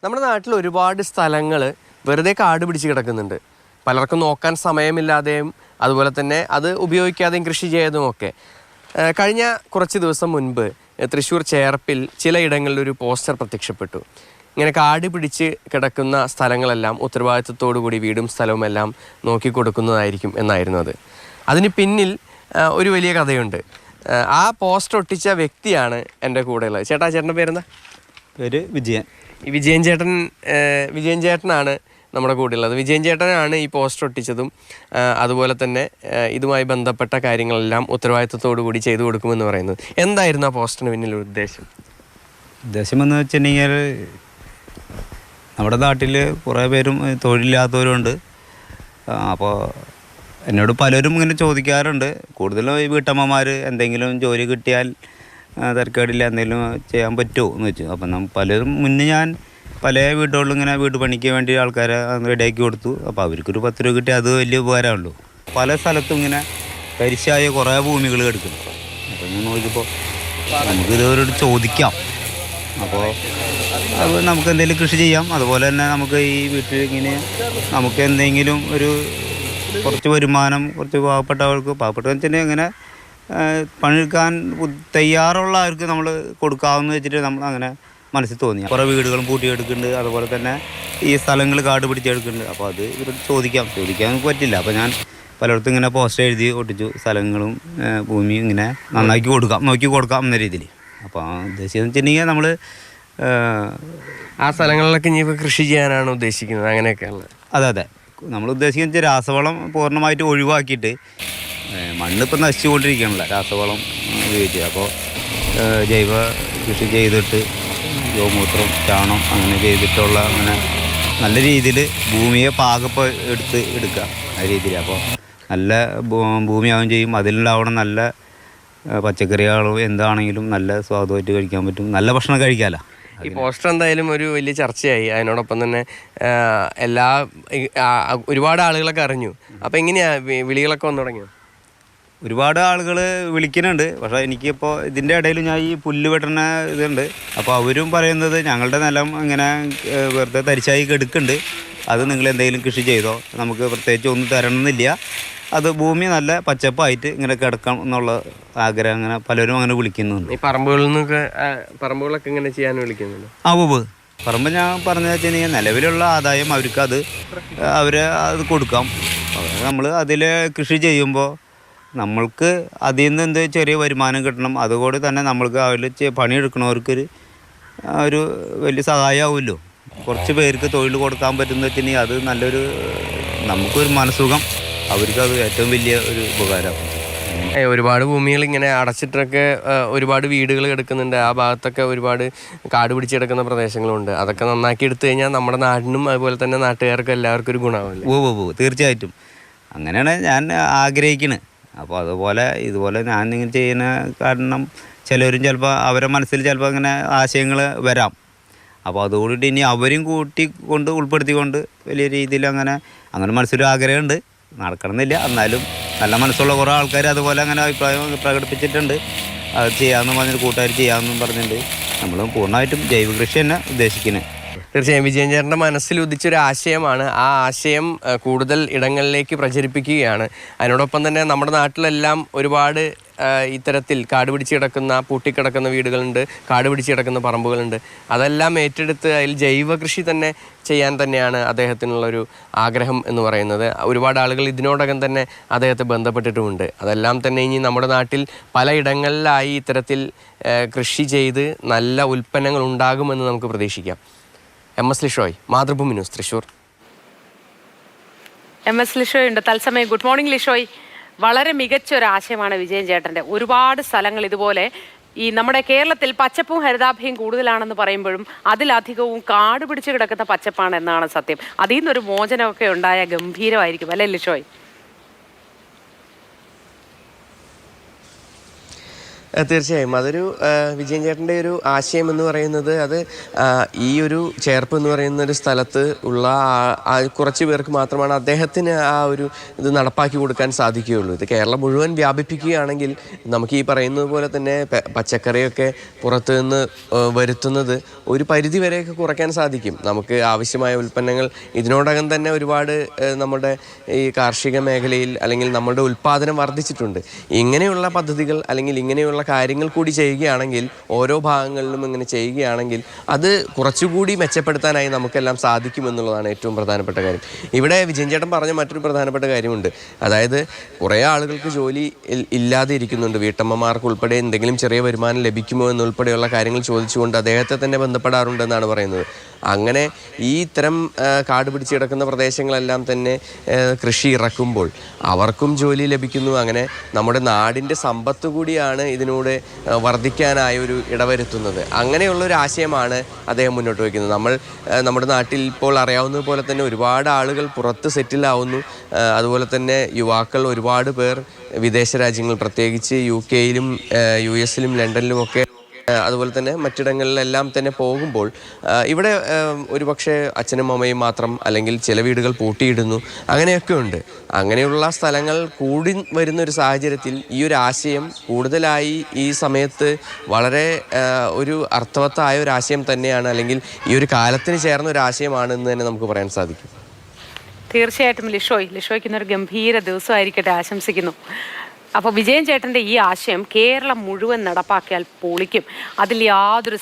നമ്മുടെ നാട്ടിൽ ഒരുപാട് സ്ഥലങ്ങൾ വെറുതെ കാട് പിടിച്ച് കിടക്കുന്നുണ്ട്. പലർക്കും നോക്കാൻ സമയമില്ലാതെയും അതുപോലെ തന്നെ അത് ഉപയോഗിക്കാതെയും കൃഷി ചെയ്തതുമൊക്കെ. കഴിഞ്ഞ കുറച്ച് ദിവസം മുൻപ് തൃശ്ശൂർ ചേർപ്പിൽ ചിലയിടങ്ങളിൽ ഒരു പോസ്റ്റർ പ്രത്യക്ഷപ്പെട്ടു. ഇങ്ങനെ കാട് പിടിച്ച് കിടക്കുന്ന സ്ഥലങ്ങളെല്ലാം ഉത്തരവാദിത്വത്തോടു കൂടി വീടും സ്ഥലവും എല്ലാം നോക്കി കൊടുക്കുന്നതായിരിക്കും എന്നായിരുന്നു അത്. അതിന് പിന്നിൽ ഒരു വലിയ കഥയുണ്ട്. ആ പോസ്റ്റർ ഒട്ടിച്ച വ്യക്തിയാണ് എൻ്റെ കൂടെയുള്ളത്. ചേട്ടൻ്റെ പേരെന്താ? പേര് വിജയൻ. ഈ വിജയൻ ചേട്ടനാണ് നമ്മുടെ കൂടെയുള്ളത്. വിജയൻ ചേട്ടനാണ് ഈ പോസ്റ്റർ ഒട്ടിച്ചതും അതുപോലെ തന്നെ ഇതുമായി ബന്ധപ്പെട്ട കാര്യങ്ങളെല്ലാം ഉത്തരവാദിത്വത്തോടു കൂടി ചെയ്തു കൊടുക്കുമെന്ന് പറയുന്നത്. എന്തായിരുന്നു ആ പോസ്റ്ററിന് പിന്നിൽ ഉദ്ദേശം? എന്ന് വെച്ചിട്ടുണ്ടെങ്കിൽ നമ്മുടെ നാട്ടിൽ കുറേ പേരും തൊഴിലില്ലാത്തവരുണ്ട്. അപ്പോൾ എന്നോട് പലരും ഇങ്ങനെ ചോദിക്കാറുണ്ട്. കൂടുതലും ഈ വീട്ടമ്മമാർ എന്തെങ്കിലും ജോലി കിട്ടിയാൽ തരക്കേടില്ല എന്തെങ്കിലും ചെയ്യാൻ പറ്റുമോ എന്ന് വെച്ചു. അപ്പം പലരും മുന്നേ ഞാൻ പല വീടുകളിലും ഇങ്ങനെ വീട് പണിക്ക് വേണ്ടി ആൾക്കാരെ റെഡിയാക്കി കൊടുത്തു. അപ്പോൾ അവർക്കൊരു 10 രൂപ കിട്ടി, അത് വലിയ ഉപകാരമുള്ളൂ. പല സ്ഥലത്തും ഇങ്ങനെ തരിശായ കുറേ ഭൂമികൾ കിടക്കുന്നു. അപ്പോൾ ഞാൻ നോക്കിയപ്പോൾ നമുക്കിതവരോട് ചോദിക്കാം. അപ്പോൾ അത് നമുക്ക് എന്തെങ്കിലും കൃഷി ചെയ്യാം. അതുപോലെ തന്നെ നമുക്ക് ഈ വീട്ടിൽ ഇങ്ങനെ നമുക്ക് എന്തെങ്കിലും ഒരു കുറച്ച് വരുമാനം, കുറച്ച് പാവപ്പെട്ടവർക്ക് തന്നെ ഇങ്ങനെ പണിയെടുക്കാൻ തയ്യാറുള്ളവർക്ക് നമ്മൾ കൊടുക്കാമെന്ന് വെച്ചിട്ട് നമ്മൾ അങ്ങനെ മനസ്സിൽ തോന്നി. കുറേ വീടുകളും പൂട്ടിയെടുക്കുന്നുണ്ട്. അതുപോലെ തന്നെ ഈ സ്ഥലങ്ങൾ കാട് പിടിച്ചെടുക്കുന്നുണ്ട്. അപ്പോൾ അത് ഇവരോട് ചോദിക്കാൻ നമുക്ക് പറ്റില്ല. അപ്പോൾ ഞാൻ പലയിടത്തും ഇങ്ങനെ പോസ്റ്റർ എഴുതി ഒട്ടിച്ചു. സ്ഥലങ്ങളും ഭൂമിയും ഇങ്ങനെ നോക്കി കൊടുക്കാം എന്ന രീതിയിൽ. അപ്പോൾ ഉദ്ദേശിച്ചതെന്ന് വെച്ചിട്ടുണ്ടെങ്കിൽ നമ്മൾ ആ സ്ഥലങ്ങളിലൊക്കെ ഇനി കൃഷി ചെയ്യാനാണ് ഉദ്ദേശിക്കുന്നത്. അങ്ങനെയൊക്കെയാണ്. അതെ. നമ്മൾ ഉദ്ദേശിക്കുന്നത് രാസവളം പൂർണ്ണമായിട്ട് ഒഴിവാക്കിയിട്ട്, മണ്ണിപ്പോൾ നശിച്ചുകൊണ്ടിരിക്കുകയാണല്ലോ രാസവളം ഉപയോഗിച്ച്. അപ്പോൾ ജൈവ കൃഷി ചെയ്തിട്ട് ഗോമൂത്രം, ചാണം അങ്ങനെ ചെയ്തിട്ടുള്ള അങ്ങനെ നല്ല രീതിയിൽ ഭൂമിയെ എടുക്കുക ആ രീതിയിൽ. അപ്പോൾ നല്ല ഭൂമിയാവുകയും ചെയ്യും. അതിലുണ്ടാവണം നല്ല പച്ചക്കറികളും എന്താണെങ്കിലും നല്ല സ്വാദമായിട്ട് കഴിക്കാൻ പറ്റും. നല്ല ഭക്ഷണം കഴിക്കാമല്ലോ. ഈ പോസ്റ്റർ എന്തായാലും ഒരു വലിയ ചർച്ചയായി. അതിനോടൊപ്പം തന്നെ ഒരുപാട് ആളുകളൊക്കെ അറിഞ്ഞു. അപ്പോൾ എങ്ങനെയാ വിളികളൊക്കെ വന്നു തുടങ്ങിയോ? ഒരുപാട് ആളുകൾ വിളിക്കുന്നുണ്ട്. പക്ഷേ എനിക്കിപ്പോൾ ഇതിൻ്റെ ഇടയിൽ ഞാൻ ഈ പുല്ല് വെട്ടുന്ന ഇതുണ്ട്. അപ്പോൾ അവരും പറയുന്നത് ഞങ്ങളുടെ നിലം ഇങ്ങനെ വെറുതെ തരിശായി കിടക്കുന്നുണ്ട്, അത് നിങ്ങൾ എന്തെങ്കിലും കൃഷി ചെയ്തോ, നമുക്ക് പ്രത്യേകിച്ച് ഒന്നും തരണമെന്നില്ല, അത് ഭൂമി നല്ല പച്ചപ്പായിട്ട് ഇങ്ങനെ കിടക്കണം എന്നുള്ള ആഗ്രഹം അങ്ങനെ പലരും അങ്ങനെ വിളിക്കുന്നുണ്ട്. ഈ പറമ്പുകളൊക്കെ ഇങ്ങനെ ചെയ്യാൻ വിളിക്കുന്നുണ്ട്. പറമ്പ് ഞാൻ പറഞ്ഞു വെച്ചിട്ടുണ്ടെങ്കിൽ നിലവിലുള്ള ആദായം അവർക്കത് അത് കൊടുക്കാം. നമ്മൾ അതിൽ കൃഷി ചെയ്യുമ്പോൾ നമ്മൾക്ക് അതിൽ നിന്ന് എന്ത് ചെറിയ വരുമാനം കിട്ടണം. അതുകൂടി തന്നെ നമ്മൾക്ക് അതിൽ പണിയെടുക്കണവർക്കൊരു ഒരു വലിയ സഹായമാവുമല്ലോ. കുറച്ച് പേർക്ക് തൊഴിൽ കൊടുക്കാൻ പറ്റുന്ന വെച്ചിട്ടുണ്ടെങ്കിൽ അത് നല്ലൊരു നമുക്കൊരു മനസ്സുഖം, അവർക്കത് ഏറ്റവും വലിയ ഒരു ഉപകാരമാണ്. ഒരുപാട് ഭൂമികൾ ഇങ്ങനെ അടച്ചിട്ടൊക്കെ ഒരുപാട് വീടുകൾ കിടക്കുന്നുണ്ട്. ആ ഭാഗത്തൊക്കെ ഒരുപാട് കാട് പിടിച്ച് കിടക്കുന്ന പ്രദേശങ്ങളുണ്ട്. അതൊക്കെ നന്നാക്കി എടുത്തു കഴിഞ്ഞാൽ നമ്മുടെ നാടിനും അതുപോലെ തന്നെ നാട്ടുകാർക്കും എല്ലാവർക്കും ഒരു ഗുണമാവില്ല. തീർച്ചയായിട്ടും അങ്ങനെയാണ് ഞാൻ ആഗ്രഹിക്കുന്നത്. അപ്പോൾ ഇതുപോലെ ഞാൻ ഇങ്ങനെ ചെയ്യുന്ന കാരണം ചിലവരും ചിലപ്പോൾ അവരുടെ മനസ്സിൽ ചിലപ്പോൾ ഇങ്ങനെ ആശയങ്ങൾ വരാം. അപ്പോൾ അതുകൂടിയിട്ട് ഇനി അവരും ഉൾപ്പെടുത്തിക്കൊണ്ട് വലിയ രീതിയിൽ അങ്ങനെ മനസ്സിലൊരു ആഗ്രഹമുണ്ട്. നടക്കണമെന്നില്ല, എന്നാലും നല്ല മനസ്സുള്ള കുറേ ആൾക്കാർ അതുപോലെ അങ്ങനെ അഭിപ്രായം പ്രകടിപ്പിച്ചിട്ടുണ്ട്. അത് ചെയ്യാമെന്ന് പറഞ്ഞിട്ട് കൂട്ടുകാർ ചെയ്യാമെന്നും പറഞ്ഞിട്ടുണ്ട്. നമ്മൾ പൂർണ്ണമായിട്ടും ജൈവ കൃഷി തന്നെ ഉദ്ദേശിക്കുന്നത്. തീർച്ചയായും വിജയൻ ചേട്ടൻ്റെ മനസ്സിൽ ഉദിച്ചൊരു ആശയമാണ്. ആ ആശയം കൂടുതൽ ഇടങ്ങളിലേക്ക് പ്രചരിപ്പിക്കുകയാണ്. അതിനോടൊപ്പം തന്നെ നമ്മുടെ നാട്ടിലെല്ലാം ഒരുപാട് ഇത്തരത്തിൽ കാട് പിടിച്ച് കിടക്കുന്ന പൂട്ടിക്കിടക്കുന്ന വീടുകളുണ്ട്, കാട് പിടിച്ച് കിടക്കുന്ന പറമ്പുകളുണ്ട്. അതെല്ലാം ഏറ്റെടുത്ത് അതിൽ ജൈവ കൃഷി തന്നെ ചെയ്യാൻ തന്നെയാണ് അദ്ദേഹത്തിനുള്ളൊരു ആഗ്രഹം എന്ന് പറയുന്നത്. ഒരുപാട് ആളുകൾ ഇതിനോടകം തന്നെ അദ്ദേഹത്തെ ബന്ധപ്പെട്ടിട്ടുമുണ്ട്. അതെല്ലാം തന്നെ ഇനി നമ്മുടെ നാട്ടിൽ പലയിടങ്ങളിലായി ഇത്തരത്തിൽ കൃഷി ചെയ്ത് നല്ല ഉൽപ്പന്നങ്ങൾ ഉണ്ടാകുമെന്ന് നമുക്ക് പ്രതീക്ഷിക്കാം. MS Lishoy, Mathrubhumi news, Thrissur. MS Lishoy ഉണ്ട് തത്സമയം. Good morning Lishoy. വളരെ മികച്ചൊരാശയമാണ് വിജയൻ ചേട്ടൻ്റെ. ഒരുപാട് സ്ഥലങ്ങൾ ഇതുപോലെ ഈ നമ്മുടെ കേരളത്തിൽ പച്ചപ്പും ഹരിതാഭയും കൂടുതലാണെന്ന് പറയുമ്പോഴും അതിലധികവും കാട് പിടിച്ച് കിടക്കുന്ന പച്ചപ്പാണ് എന്നാണ് സത്യം. അതിൽ നിന്നൊരു മോചനമൊക്കെ ഉണ്ടായ ഗംഭീരമായിരിക്കും അല്ലേ ലിഷോയ്? തീർച്ചയായും അതൊരു വിജയൻ ചേട്ടൻ്റെ ഒരു ആശയം എന്ന് പറയുന്നത് അത് ഈ ഒരു ചേർപ്പ് എന്ന് പറയുന്ന ഒരു സ്ഥലത്ത് ഉള്ള കുറച്ച് പേർക്ക് മാത്രമാണ് അദ്ദേഹത്തിന് ആ ഒരു ഇത് നടപ്പാക്കി കൊടുക്കാൻ സാധിക്കുകയുള്ളൂ. ഇത് കേരളം മുഴുവൻ വ്യാപിപ്പിക്കുകയാണെങ്കിൽ നമുക്ക് ഈ പറയുന്നത് പോലെ തന്നെ പച്ചക്കറിയൊക്കെ പുറത്തു നിന്ന് വരുത്തുന്നത് ഒരു പരിധി വരെയൊക്കെ കുറയ്ക്കാൻ സാധിക്കും. നമുക്ക് ആവശ്യമായ ഉൽപ്പന്നങ്ങൾ ഇതിനോടകം തന്നെ ഒരുപാട് നമ്മുടെ ഈ കാർഷിക മേഖലയിൽ അല്ലെങ്കിൽ നമ്മുടെ ഉൽപ്പാദനം വർദ്ധിച്ചിട്ടുണ്ട്. ഇങ്ങനെയുള്ള പദ്ധതികൾ അല്ലെങ്കിൽ ഇങ്ങനെയുള്ള കാര്യങ്ങൾ കൂടി ചെയ്യുകയാണെങ്കിൽ ഓരോ ഭാഗങ്ങളിലും ഇങ്ങനെ ചെയ്യുകയാണെങ്കിൽ അത് കുറച്ചുകൂടി മെച്ചപ്പെടുത്താനായി നമുക്കെല്ലാം സാധിക്കുമെന്നുള്ളതാണ് ഏറ്റവും പ്രധാനപ്പെട്ട കാര്യം. ഇവിടെ വിജയൻ ചേട്ടൻ പറഞ്ഞ മറ്റൊരു പ്രധാനപ്പെട്ട കാര്യമുണ്ട്. അതായത് കുറേ ആളുകൾക്ക് ജോലി ഇല്ലാതെ ഇരിക്കുന്നുണ്ട്. വീട്ടമ്മമാർക്ക് ഉൾപ്പെടെ എന്തെങ്കിലും ചെറിയ വരുമാനം ലഭിക്കുമോ എന്നുൾപ്പെടെയുള്ള കാര്യങ്ങൾ ചോദിച്ചുകൊണ്ട് അദ്ദേഹത്തെ തന്നെ ബന്ധപ്പെടാറുണ്ടെന്നാണ് പറയുന്നത്. അങ്ങനെ ഈ ഇത്തരം കാട് പിടിച്ച് കിടക്കുന്ന പ്രദേശങ്ങളെല്ലാം തന്നെ കൃഷി ഇറക്കുമ്പോൾ അവർക്കും ജോലി ലഭിക്കുന്നു. അങ്ങനെ നമ്മുടെ നാടിൻ്റെ സമ്പത്ത് കൂടിയാണ് ഇതിനൂടെ വർദ്ധിക്കാനായ ഒരു ഇടവരുത്തുന്നത്. അങ്ങനെയുള്ളൊരു ആശയമാണ് അദ്ദേഹം മുന്നോട്ട് വയ്ക്കുന്നത്. നമ്മുടെ നാട്ടിൽ ഇപ്പോൾ അറിയാവുന്നത് പോലെ തന്നെ ഒരുപാട് ആളുകൾ പുറത്ത് സെറ്റിലാവുന്നു. അതുപോലെ തന്നെ യുവാക്കൾ ഒരുപാട് പേർ വിദേശ രാജ്യങ്ങൾ പ്രത്യേകിച്ച് UK-യിലും US-ലും ലണ്ടനിലുമൊക്കെ അതുപോലെ തന്നെ മറ്റിടങ്ങളിലെല്ലാം തന്നെ പോകുമ്പോൾ ഇവിടെ ഒരുപക്ഷെ അച്ഛനും അമ്മയും മാത്രം അല്ലെങ്കിൽ ചില വീടുകൾ പൂട്ടിയിടുന്നു. അങ്ങനെയൊക്കെ ഉണ്ട്. അങ്ങനെയുള്ള സ്ഥലങ്ങൾ കൂടി വരുന്ന ഒരു സാഹചര്യത്തിൽ ഈ ഒരു ആശയം കൂടുതലായി ഈ സമയത്ത് വളരെ ഒരു അർത്ഥവത്തായ ഒരു ആശയം തന്നെയാണ്, അല്ലെങ്കിൽ ഈ ഒരു കാലത്തിന് ചേർന്ന ഒരു ആശയമാണെന്ന് തന്നെ നമുക്ക് പറയാൻ സാധിക്കും. തീർച്ചയായിട്ടും ലിഷോയ്ക്ക് ഇന്നൊരു ഗംഭീര ദിവസമായിരിക്കട്ടെ ആശംസിക്കുന്നു. അപ്പോൾ വിജയൻ ചേട്ടൻ്റെ ഈ ആശയം കേരളം മുഴുവൻ നടപ്പാക്കിയാൽ പൊളിക്കും, അതിൽ യാതൊരു